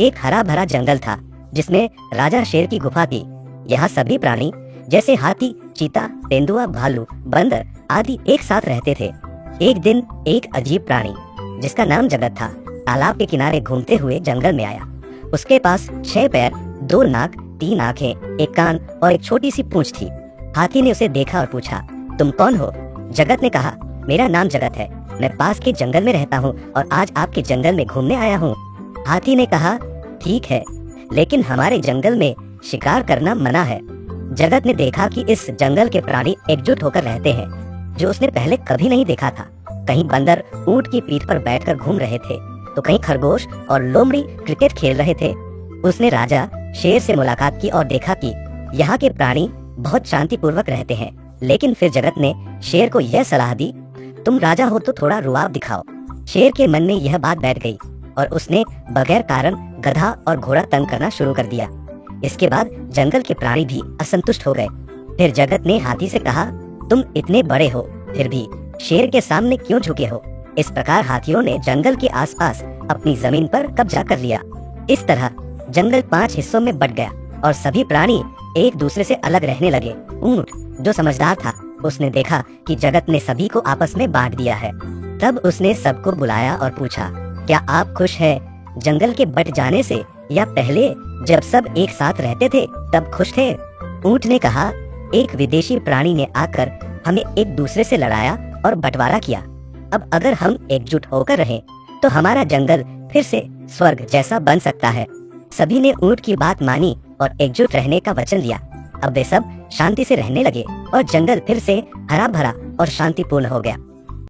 एक हरा भरा जंगल था जिसमें राजा शेर की गुफा थी। यहाँ सभी प्राणी जैसे हाथी, चीता, तेंदुआ, भालू, बंदर आदि एक साथ रहते थे। एक दिन एक अजीब प्राणी जिसका नाम जगत था तालाब के किनारे घूमते हुए जंगल में आया। उसके पास 6 पैर, 2 नाक, 3 आंखें, 1 कान और एक छोटी सी पूंछ थी। हाथी ने उसे देखा और पूछा, तुम कौन हो? जगत ने कहा, मेरा नाम जगत है, मैं पास के जंगल में रहता हूँ और आज आपके जंगल में घूमने आया हूँ। हाथी ने कहा, ठीक है, लेकिन हमारे जंगल में शिकार करना मना है। जगत ने देखा कि इस जंगल के प्राणी एकजुट होकर रहते हैं, जो उसने पहले कभी नहीं देखा था। कहीं बंदर ऊंट की पीठ पर बैठकर घूम रहे थे, तो कहीं खरगोश और लोमड़ी क्रिकेट खेल रहे थे। उसने राजा शेर से मुलाकात की और देखा कि यहाँ के प्राणी बहुत शांतिपूर्वक रहते हैं। लेकिन फिर जगत ने शेर को यह सलाह दी, तुम राजा हो तो थोड़ा रुआब दिखाओ। शेर के मन में यह बात बैठ गई और उसने बगैर कारण गधा और घोड़ा तंग करना शुरू कर दिया। इसके बाद जंगल के प्राणी भी असंतुष्ट हो गए। फिर जगत ने हाथी से कहा, तुम इतने बड़े हो फिर भी शेर के सामने क्यों झुके हो? इस प्रकार हाथियों ने जंगल के आसपास अपनी जमीन पर कब्जा कर लिया। इस तरह जंगल 5 हिस्सों में बट गया और सभी प्राणी एक दूसरे से अलग रहने लगे। ऊंट जो समझदार था, उसने देखा कि जगत ने सभी को आपस में बांट दिया है। तब उसने सबको बुलाया और पूछा, क्या आप खुश हैं जंगल के बट जाने से, या पहले जब सब एक साथ रहते थे तब खुश थे? ऊंट ने कहा, एक विदेशी प्राणी ने आकर हमें एक दूसरे से लड़ाया और बंटवारा किया। अब अगर हम एकजुट होकर रहें तो हमारा जंगल फिर से स्वर्ग जैसा बन सकता है। सभी ने ऊंट की बात मानी और एकजुट रहने का वचन लिया। अब वे सब शांति से रहने लगे और जंगल फिर से हरा भरा और शांतिपूर्ण हो गया।